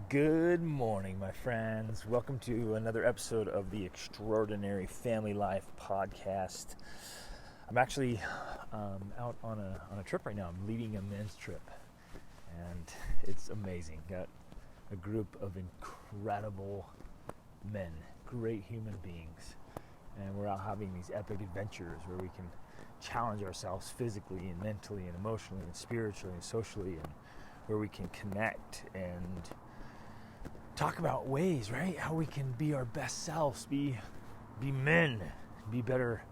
Good morning, my friends. Welcome to another episode of the Extraordinary Family Life podcast. I'm actually out on a trip right now. I'm leading a men's trip, and it's amazing. Got a group of incredible men, great human beings, and we're out having these epic adventures where we can challenge ourselves physically and mentally and emotionally and spiritually and socially, and where we can connect and talk about ways, right? How we can be our best selves, be men, be better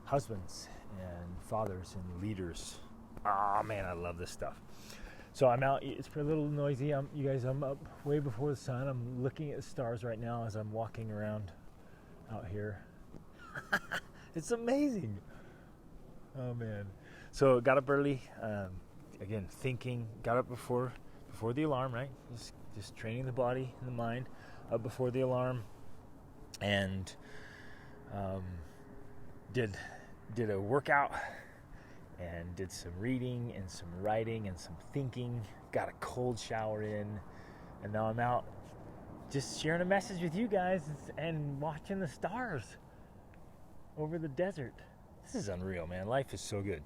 husbands and fathers and leaders. Oh man, I love this stuff. So I'm out. It's a little noisy. I'm up way before the sun. I'm looking at the stars right now as I'm walking around out here. It's amazing. Oh man. So got up early. Again, thinking. Got up before the alarm, right? Just training the body and the mind up before the alarm, and did a workout and did some reading and some writing and some thinking. Got a cold shower in, and now I'm out just sharing a message with you guys and watching the stars over the desert. This is unreal, man. Life is so good.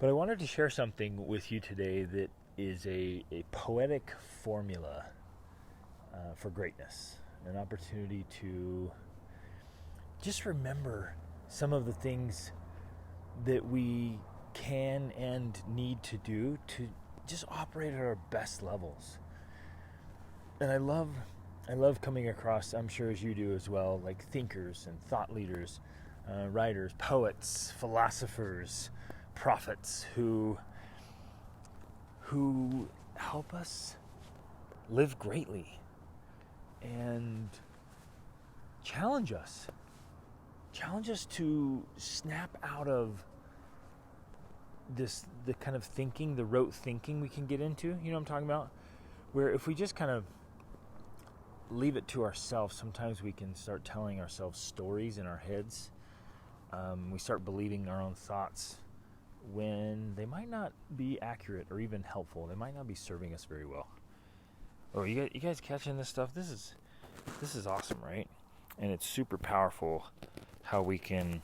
But I wanted to share something with you today that is a poetic formula for greatness, an opportunity to just remember some of the things that we can and need to do to just operate at our best levels. And I love coming across, I'm sure as you do as well, like thinkers and thought leaders, writers, poets, philosophers, prophets who help us live greatly and challenge us to snap out of the kind of thinking, the rote thinking we can get into, you know what I'm talking about, where if we just kind of leave it to ourselves, sometimes we can start telling ourselves stories in our heads. We start believing our own thoughts when they might not be accurate or even helpful. They might not be serving us very well. Oh, you guys catching this stuff? This is awesome, right? And it's super powerful how we can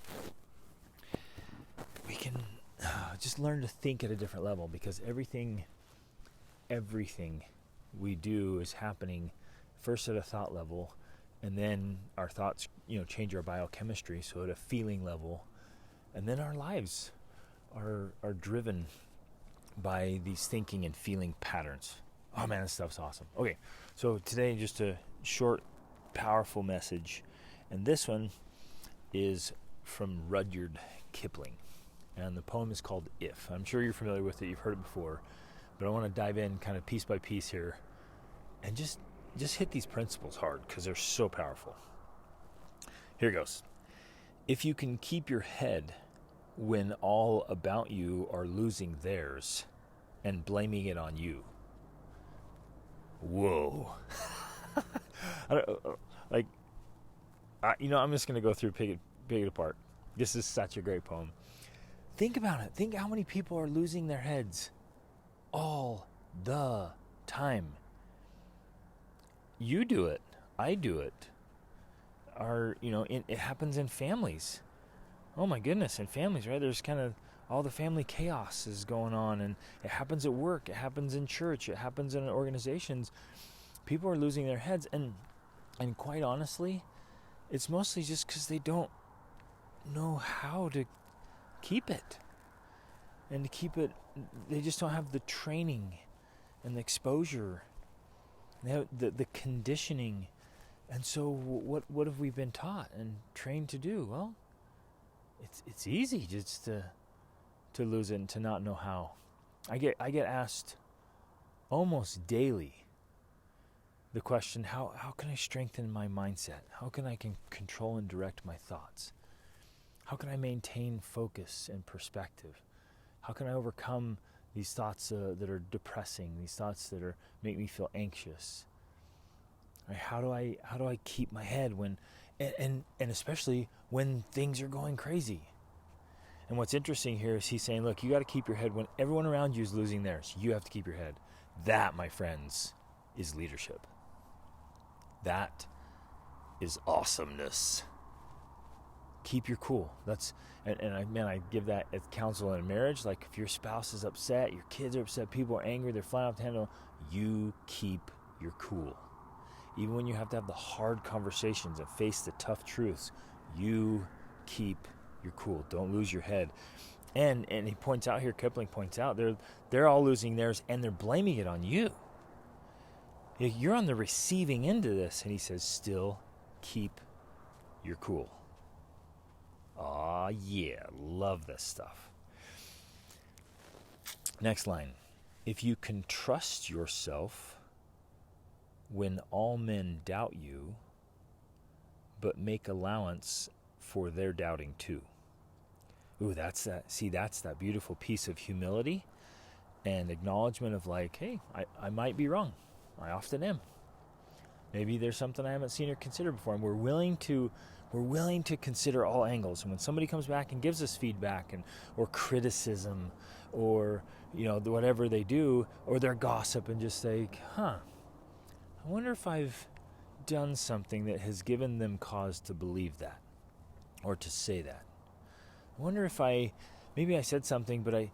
just learn to think at a different level, because everything we do is happening first at a thought level, and then our thoughts, change our biochemistry, so at a feeling level, and then our lives are driven by these thinking and feeling patterns. Oh man, this stuff's awesome. Okay, so today just a short, powerful message, and this one is from Rudyard Kipling, and the poem is called If. I'm sure you're familiar with it, you've heard it before, but I want to dive in kind of piece by piece here and just hit these principles hard because they're so powerful. Here goes. If you can keep your head when all about you are losing theirs and blaming it on you. Whoa. I'm just going to go through, pick it apart. This is such a great poem. Think about it. Think how many people are losing their heads all the time. You do it. I do it. It happens in families. Oh my goodness, in families, right? There's kind of all the family chaos is going on, and it happens at work, it happens in church, it happens in organizations. People are losing their heads, and quite honestly, it's mostly just because they don't know how to keep it. And to keep it, they just don't have the training and the exposure, the conditioning. And so what have we been taught and trained to do? Well, it's easy just to lose it and to not know how. I get asked almost daily the question, how can I strengthen my mindset? How can I control and direct my thoughts? How can I maintain focus and perspective? How can I overcome these thoughts that are depressing, these thoughts that make me feel anxious? Right? How do I keep my head when and especially when things are going crazy? And what's interesting here is he's saying, look, you got to keep your head when everyone around you is losing theirs. You have to keep your head. That, my friends, is leadership. That is awesomeness. Keep your cool. I give that as counsel in a marriage. Like if your spouse is upset, your kids are upset, people are angry, they're flying off the handle, you keep your cool. Even when you have to have the hard conversations and face the tough truths, you keep your cool. Don't lose your head. And he points out here, Kipling points out, they're all losing theirs and they're blaming it on you. You're on the receiving end of this. And he says, still keep your cool. Aw, yeah, love this stuff. Next line. If you can trust yourself when all men doubt you, but make allowance for their doubting too. Ooh, that's that beautiful piece of humility and acknowledgement of like, hey, I might be wrong. I often am. Maybe there's something I haven't seen or considered before, and we're willing to consider all angles. And when somebody comes back and gives us feedback or criticism or whatever they do, or their gossip, and just say, I wonder if I've done something that has given them cause to believe that or to say that. I wonder if maybe I said something, but I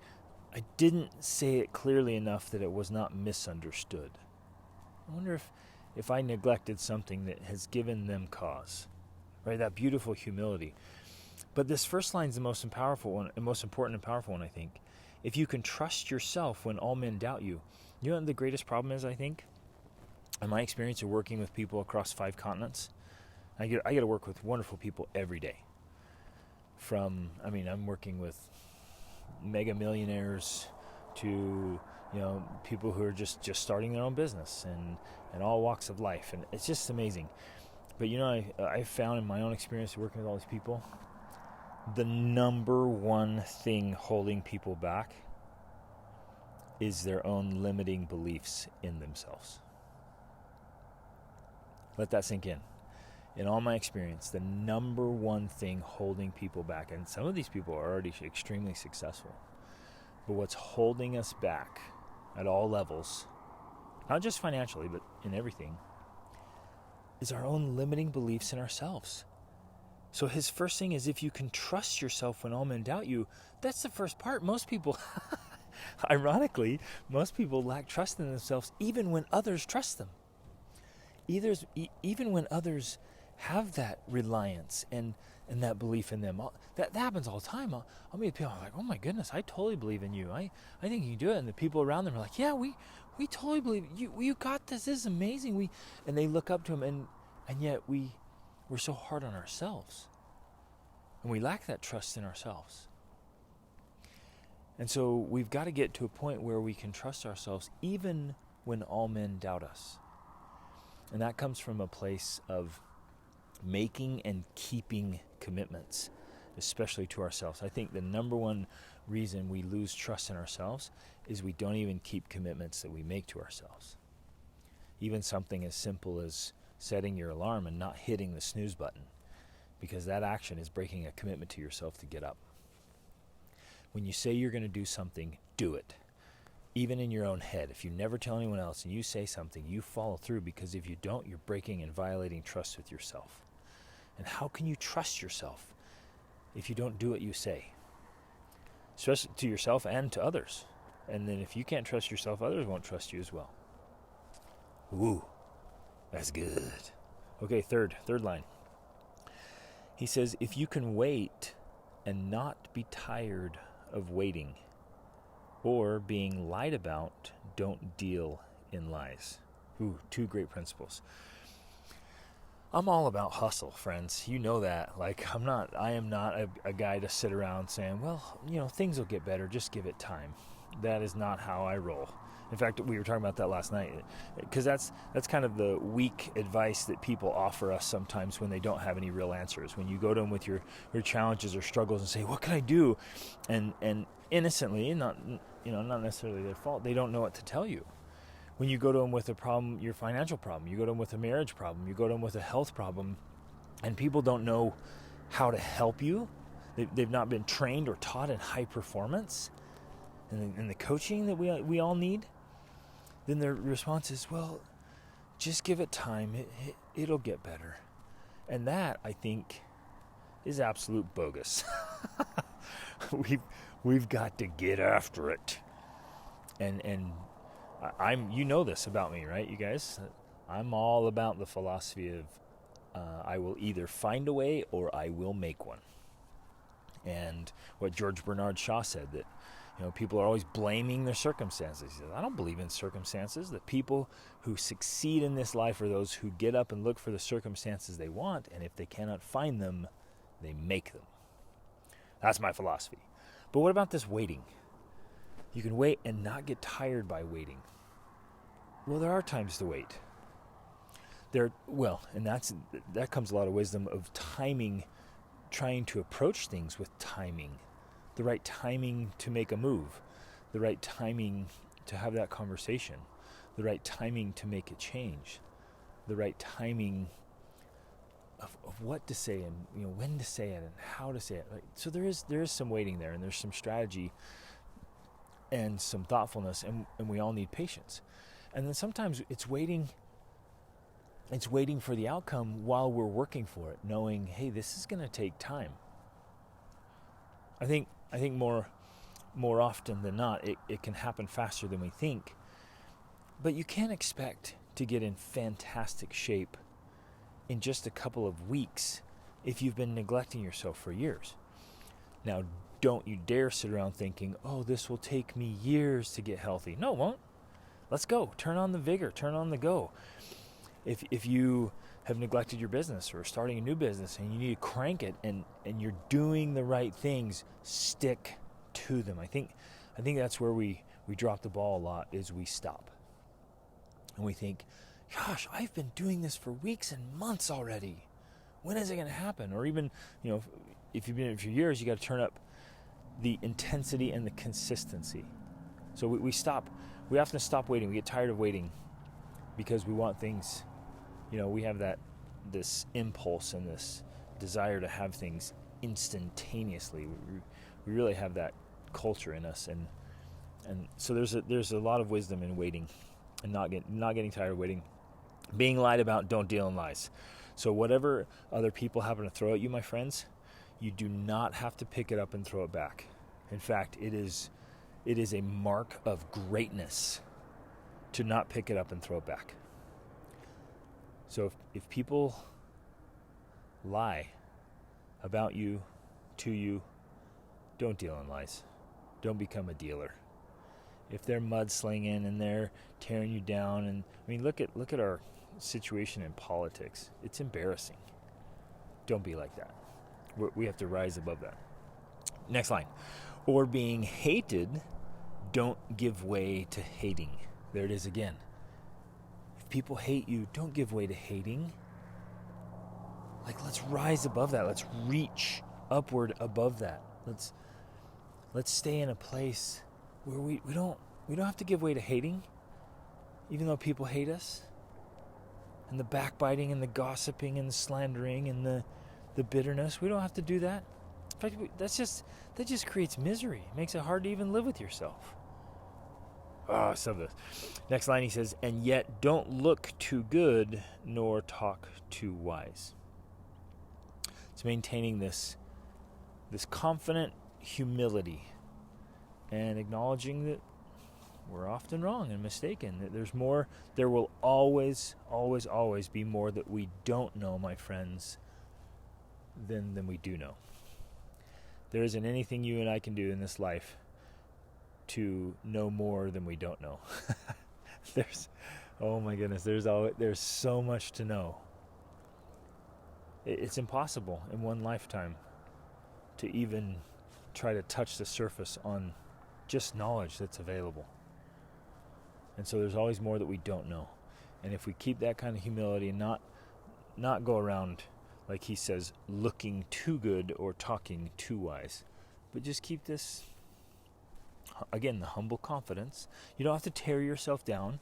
didn't say it clearly enough that it was not misunderstood. I wonder if I neglected something that has given them cause. Right? That beautiful humility. But this first line is the most powerful one, and most important and powerful one, I think. If you can trust yourself when all men doubt you. You know what the greatest problem is, I think? In my experience of working with people across 5 continents, I get to work with wonderful people every day. I'm working with mega millionaires to, people who are just starting their own business and all walks of life. And it's just amazing. But I found in my own experience working with all these people, the number one thing holding people back is their own limiting beliefs in themselves. Let that sink in. In all my experience, the number one thing holding people back, and some of these people are already extremely successful, but what's holding us back at all levels, not just financially, but in everything, is our own limiting beliefs in ourselves. So his first thing is, if you can trust yourself when all men doubt you, that's the first part. Most people, ironically, lack trust in themselves even when others trust them. Even when others have that reliance and that belief in them. That happens all the time. I'll meet people, I'm like, oh my goodness, I totally believe in you. I think you can do it. And the people around them are like, yeah, we totally believe you got this. This is amazing. And they look up to him, and yet we're so hard on ourselves. And we lack that trust in ourselves. And so we've got to get to a point where we can trust ourselves even when all men doubt us. And that comes from a place of making and keeping commitments, especially to ourselves. I think the number one reason we lose trust in ourselves is we don't even keep commitments that we make to ourselves. Even something as simple as setting your alarm and not hitting the snooze button, because that action is breaking a commitment to yourself to get up. When you say you're going to do something, do it. Even in your own head, if you never tell anyone else and you say something, you follow through, because if you don't, you're breaking and violating trust with yourself. And how can you trust yourself if you don't do what you say? Especially to yourself and to others. And then if you can't trust yourself, others won't trust you as well. Ooh, that's good. Okay, third line. He says, if you can wait and not be tired of waiting, or being lied about, don't deal in lies. Ooh, 2 great principles. I'm all about hustle, friends. You know that. I am not a guy to sit around saying, well, things will get better, just give it time. That is not how I roll. In fact, we were talking about that last night, because that's kind of the weak advice that people offer us sometimes when they don't have any real answers. When you go to them with your challenges or struggles and say, what can I do? And innocently, not necessarily their fault, they don't know what to tell you. When you go to them with a problem, your financial problem, you go to them with a marriage problem, you go to them with a health problem, and people don't know how to help you, they've not been trained or taught in high performance and the coaching that we all need, then their response is, well, just give it time. It'll get better. And that, I think, is absolute bogus. We've got to get after it. And I'm, you know this about me, right, you guys? I'm all about the philosophy of I will either find a way or I will make one. And what George Bernard Shaw said, that people are always blaming their circumstances. He says, I don't believe in circumstances. The people who succeed in this life are those who get up and look for the circumstances they want, and if they cannot find them, they make them. That's my philosophy. But what about this waiting? You can wait and not get tired by waiting. Well, there are times to wait. And that comes a lot of wisdom of timing, trying to approach things with timing. The right timing to make a move, the right timing to have that conversation, the right timing to make a change, the right timing of what to say and when to say it and how to say it. Right? So there is some waiting there, and there's some strategy and some thoughtfulness, and we all need patience. And then sometimes it's waiting for the outcome while we're working for it, knowing, hey, this is going to take time. I think more often than not, it can happen faster than we think. But you can't expect to get in fantastic shape in just a couple of weeks if you've been neglecting yourself for years. Now, don't you dare sit around thinking, oh, this will take me years to get healthy. No, it won't. Let's go. Turn on the vigor. Turn on the go. If you have neglected your business or starting a new business and you need to crank it and you're doing the right things, stick to them. I think that's where we drop the ball a lot, is we stop. And we think, gosh, I've been doing this for weeks and months already. When is it going to happen? Or even, if you've been in it for years, you got to turn up the intensity and the consistency. So we stop. We often stop waiting. We get tired of waiting because we want things. We have this impulse and this desire to have things instantaneously. We really have that culture in us, and so there's a lot of wisdom in waiting, and not getting tired of waiting. Being lied about, don't deal in lies. So whatever other people happen to throw at you, my friends, you do not have to pick it up and throw it back. In fact, it is a mark of greatness to not pick it up and throw it back. So if people lie about you, to you, don't deal in lies. Don't become a dealer. If they're mudslinging and they're tearing you down, and look at our situation in politics. It's embarrassing. Don't be like that. We have to rise above that. Next line. Or being hated, don't give way to hating. There it is again. If people hate you, don't give way to hating. Let's rise above that. Let's reach upward above that. Let's stay in a place where we don't have to give way to hating, even though people hate us. And the backbiting and the gossiping and the slandering and the bitterness, we don't have to do that. In fact, that just creates misery. It makes it hard to even live with yourself. Oh, some of this. Next line, he says, and yet don't look too good nor talk too wise. It's maintaining this confident humility and acknowledging that we're often wrong and mistaken, that there's more. There will always, always, always be more that we don't know, my friends, than we do know. There isn't anything you and I can do in this life to know more than we don't know. Oh my goodness, there's so much to know. It's impossible in one lifetime to even try to touch the surface on just knowledge that's available. And so there's always more that we don't know. And if we keep that kind of humility and not go around, like he says, looking too good or talking too wise, but just keep this, again, the humble confidence. You don't have to tear yourself down.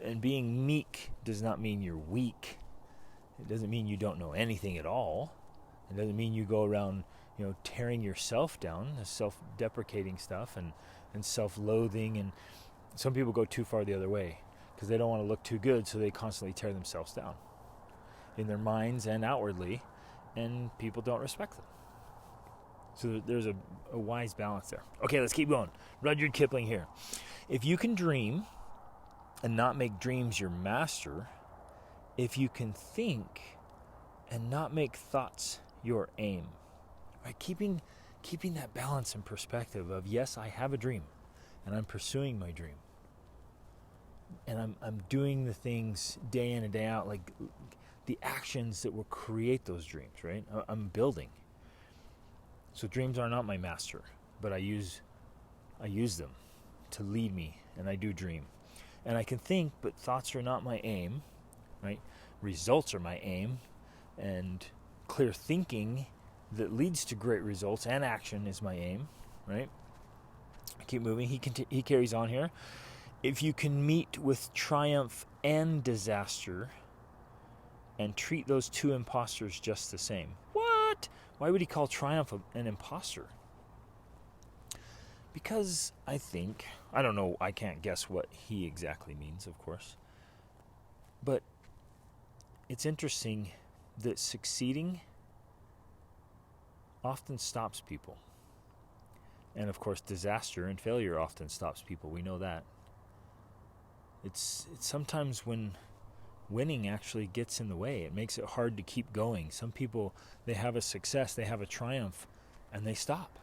And being meek does not mean you're weak. It doesn't mean you don't know anything at all. It doesn't mean you go around, tearing yourself down, self-deprecating stuff and self-loathing. And some people go too far the other way. because they don't want to look too good, so they constantly tear themselves down in their minds and outwardly, and people don't respect them. So there's a wise balance there. Okay, let's keep going. Rudyard Kipling here. If you can dream and not make dreams your master, if you can think and not make thoughts your aim, right? Keeping that balance and perspective of, yes, I have a dream and I'm pursuing my dream. And I'm doing the things day in and day out, like the actions that will create those dreams, right? I'm building. So dreams are not my master, but I use them to lead me, and I do dream. And I can think, but thoughts are not my aim, right? Results are my aim, and clear thinking that leads to great results and action is my aim, right? I keep moving. He carries on here. If you can meet with triumph and disaster and treat those two impostors just the same. What? Why would he call triumph an imposter? Because I don't know, I can't guess what he exactly means, of course. But it's interesting that succeeding often stops people. And of course, disaster and failure often stops people. We know that. It's sometimes when winning actually gets in the way. It makes it hard to keep going. Some people, they have a success, they have a triumph, and they stop.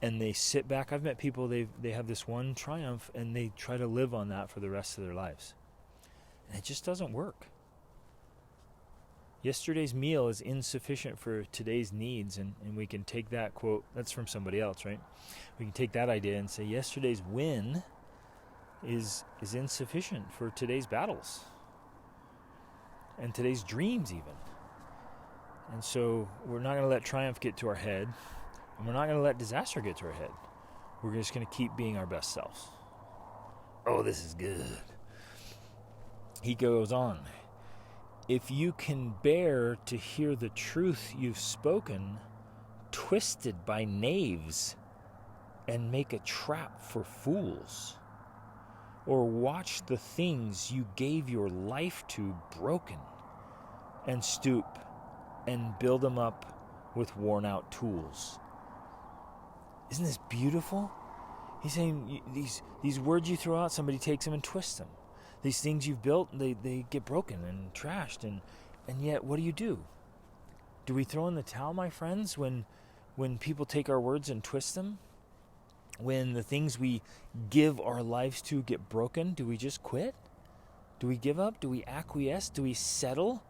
And they sit back. I've met people, they have this one triumph, and they try to live on that for the rest of their lives. And it just doesn't work. Yesterday's meal is insufficient for today's needs, and we can take that quote, that's from somebody else, right? We can take that idea and say yesterday's win is insufficient for today's battles and today's dreams even. And so we're not going to let triumph get to our head, and we're not going to let disaster get to our head. We're just going to keep being our best selves. Oh, this is good. He goes on. If you can bear to hear the truth you've spoken, twisted by knaves, and make a trap for fools, or watch the things you gave your life to broken, and stoop and build them up with worn-out tools. Isn't this beautiful? He's saying these words you throw out, somebody takes them and twists them. These things you've built, they get broken and trashed, and yet what do? Do we throw in the towel, my friends, when people take our words and twist them? When the things we give our lives to get broken, do we just quit? Do we give up? Do we acquiesce? Do we settle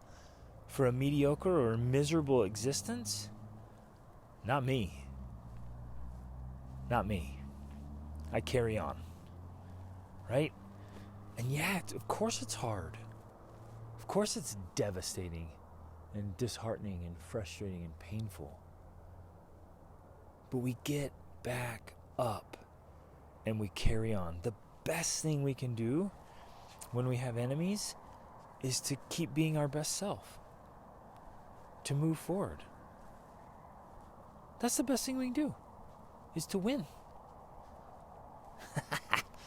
for a mediocre or miserable existence? Not me. Not me. I carry on. Right? And yet, of course it's hard. Of course it's devastating and disheartening and frustrating and painful. But we get back up and we carry on. The best thing we can do when we have enemies is to keep being our best self, to move forward. That's the best thing we can do, is to win.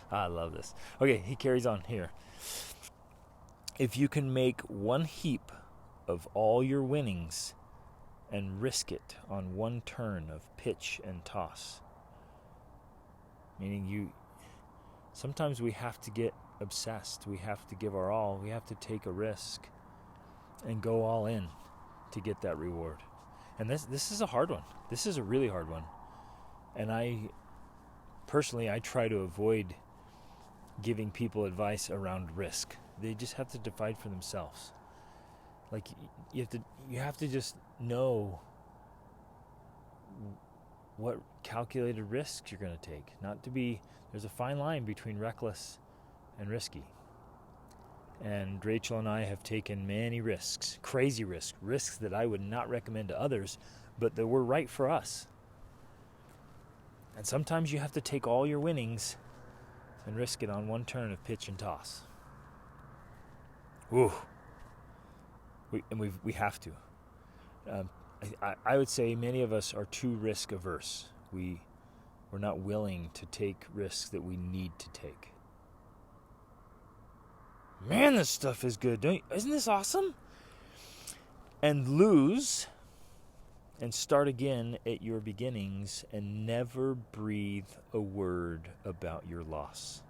I love this. Okay, he carries on here. If you can make one heap of all your winnings and risk it on one turn of pitch and toss. Meaning sometimes we have to get obsessed. We have to give our all. We have to take a risk and go all in to get that reward. And this is a hard one. This is a really hard one. And I try to avoid giving people advice around risk. They just have to decide for themselves. Like you have to just know what calculated risks you're going to take. There's a fine line between reckless and risky. And Rachel and I have taken many risks, crazy risks that I would not recommend to others, but that were right for us. And sometimes you have to take all your winnings and risk it on one turn of pitch and toss. Ooh. We have to. I would say many of us are too risk averse. We're not willing to take risks that we need to take. Man, this stuff is good. Isn't this awesome? And lose and start again at your beginnings and never breathe a word about your loss.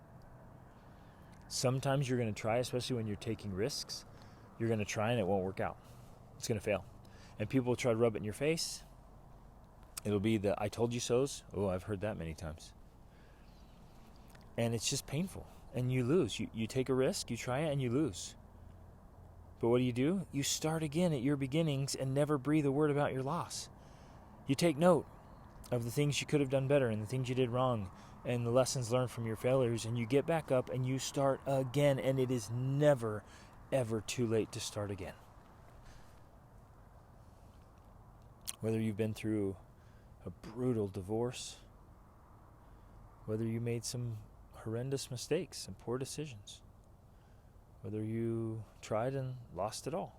Sometimes you're going to try, especially when you're taking risks, you're going to try and it won't work out. It's going to fail. And people will try to rub it in your face. It'll be the I told you so's. Oh, I've heard that many times. And it's just painful. And you lose. You take a risk, you try it, and you lose. But what do? You start again at your beginnings and never breathe a word about your loss. You take note of the things you could have done better and the things you did wrong and the lessons learned from your failures, and you get back up and you start again, and it is never, ever too late to start again. Whether you've been through a brutal divorce, whether you made some horrendous mistakes, some poor decisions, whether you tried and lost it all,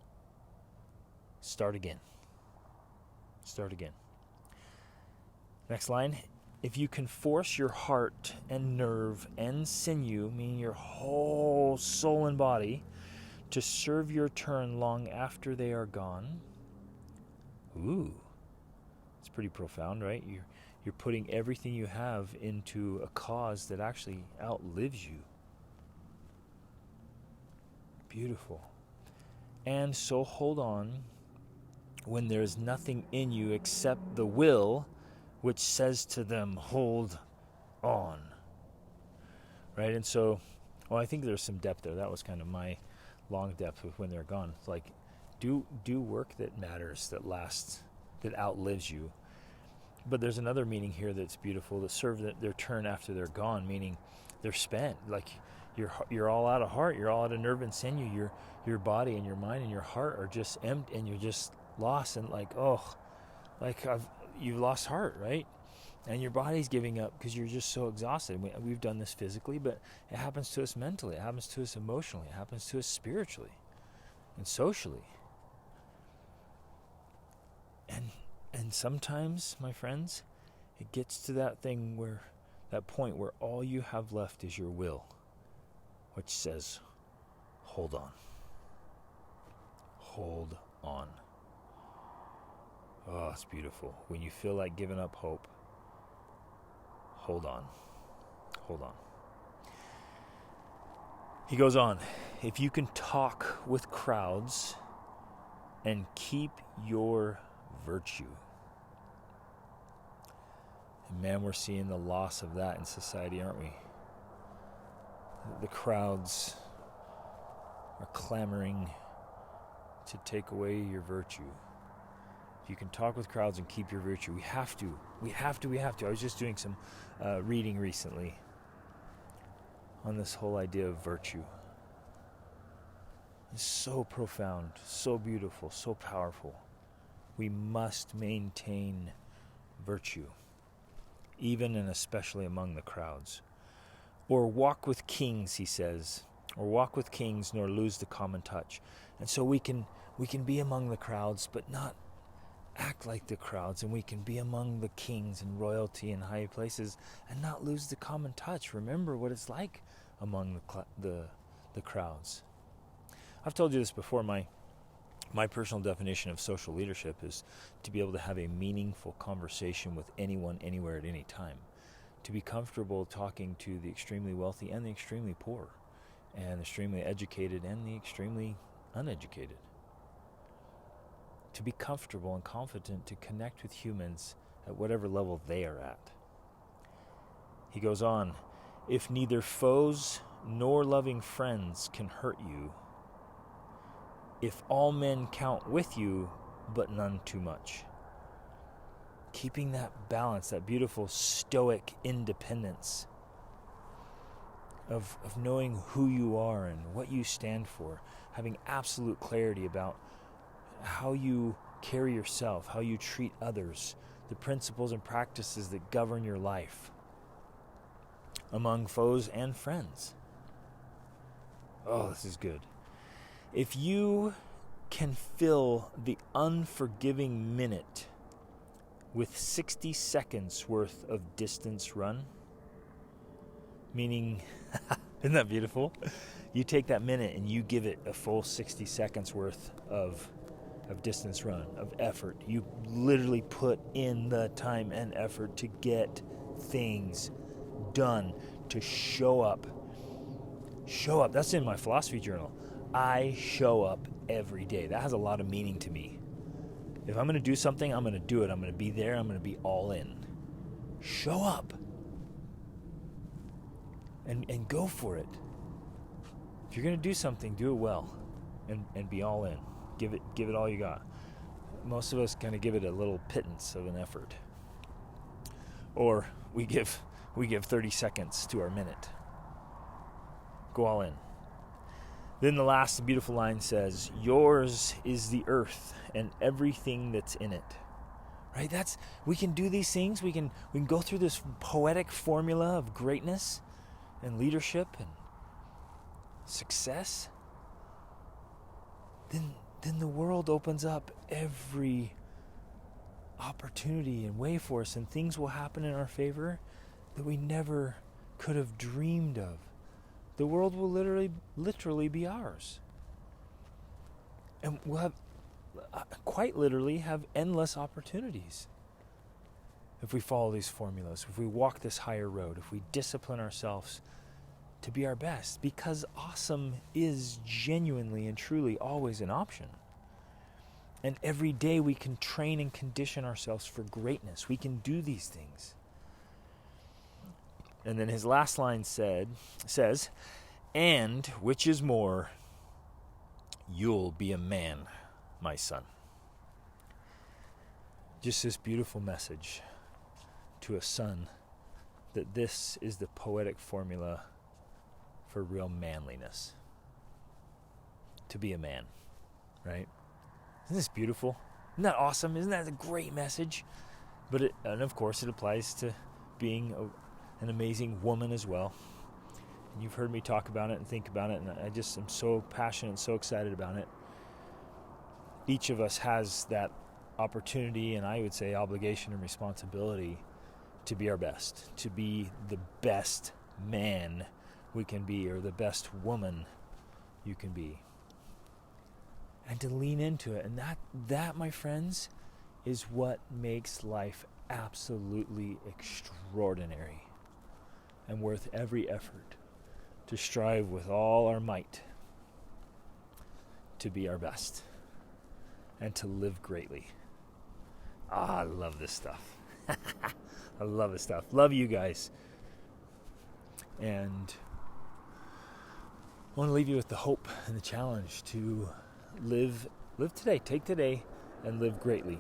start again. Start again. Next line. If you can force your heart and nerve and sinew, meaning your whole soul and body, to serve your turn long after they are gone. Ooh, it's pretty profound, right? You're putting everything you have into a cause that actually outlives you. Beautiful. And so hold on when there is nothing in you except the will which says to them, hold on. Right? And so, I think there's some depth there. That was kind of my long depth with when they're gone. It's like, do work that matters, that lasts, that outlives you. But there's another meaning here that's beautiful, that serve their turn after they're gone, meaning they're spent. Like, you're all out of heart, you're all out of nerve and sinew, your body and your mind and your heart are just empty, and you're just lost, and you've lost heart, right? And your body's giving up because you're just so exhausted. We've done this physically, but it happens to us mentally, it happens to us emotionally, it happens to us spiritually and socially. And sometimes, my friends, it gets to that point where all you have left is your will, which says, hold on. Hold on. Oh, it's beautiful. When you feel like giving up hope, hold on. Hold on. He goes on, if you can talk with crowds and keep your virtue. And man, we're seeing the loss of that in society, aren't we? The crowds are clamoring to take away your virtue. If you can talk with crowds and keep your virtue, we have to. I was just doing some reading recently on this whole idea of virtue. It's so profound, so beautiful, so powerful. We must maintain virtue, even and especially among the crowds. Or walk with kings, he says, or walk with kings nor lose the common touch. And so we can be among the crowds, but not act like the crowds, and we can be among the kings and royalty and high places and not lose the common touch. Remember what it's like among the crowds. I've told you this before. My personal definition of social leadership is to be able to have a meaningful conversation with anyone, anywhere, at any time. To be comfortable talking to the extremely wealthy and the extremely poor, and the extremely educated and the extremely uneducated. To be comfortable and confident to connect with humans at whatever level they are at. He goes on, if neither foes nor loving friends can hurt you, if all men count with you, but none too much. Keeping that balance, that beautiful stoic independence of knowing who you are and what you stand for, having absolute clarity about how you carry yourself, how you treat others, the principles and practices that govern your life among foes and friends. Oh, this is good. If you can fill the unforgiving minute with 60 seconds worth of distance run, meaning Isn't that beautiful? You take that minute and you give it a full 60 seconds worth of distance run, of effort. You literally put in the time and effort to get things done, to show up. Show up. That's in my philosophy journal. I show up every day. That has a lot of meaning to me. If I'm going to do something, I'm going to do it. I'm going to be there. I'm going to be all in. Show up. And go for it. If you're going to do something, do it well. And be all in. Give it all you got. Most of us kind of give it a little pittance of an effort. Or we give 30 seconds to our minute. Go all in. Then the last beautiful line says, yours is the earth and everything that's in it. Right? We can do these things. We can go through this poetic formula of greatness and leadership and success. Then the world opens up every opportunity and way for us, and things will happen in our favor that we never could have dreamed of. The world will literally be ours. And we'll have, quite literally, have endless opportunities. If we follow these formulas, if we walk this higher road, if we discipline ourselves to be our best, because awesome is genuinely and truly always an option. And every day we can train and condition ourselves for greatness. We can do these things. And then his last line says, and which is more, you'll be a man, my son. Just this beautiful message to a son that this is the poetic formula for real manliness. To be a man, right? Isn't this beautiful? Isn't that awesome? Isn't that a great message? And of course it applies to being an amazing woman as well. And you've heard me talk about it and think about it, and I just am so passionate and so excited about it. Each of us has that opportunity, and I would say obligation and responsibility, to be our best, to be the best man we can be, or the best woman you can be. And to lean into it. And that, my friends, is what makes life absolutely extraordinary and worth every effort, to strive with all our might to be our best and to live greatly. I love this stuff. I love this stuff. Love you guys. And I want to leave you with the hope and the challenge to live today. Take today and live greatly.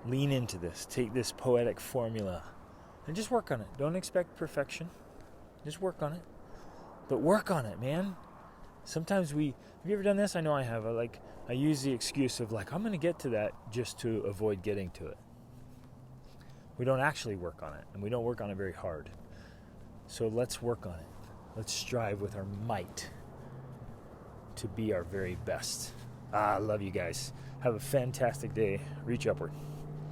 Lean into this. Take this poetic formula and just work on it. Don't expect perfection. Just work on it. But work on it, man. Sometimes have you ever done this? I know I have. I use the excuse of I'm going to get to that just to avoid getting to it. We don't actually work on it, and we don't work on it very hard. So let's work on it. Let's strive with our might to be our very best. I love you guys. Have a fantastic day. Reach upward.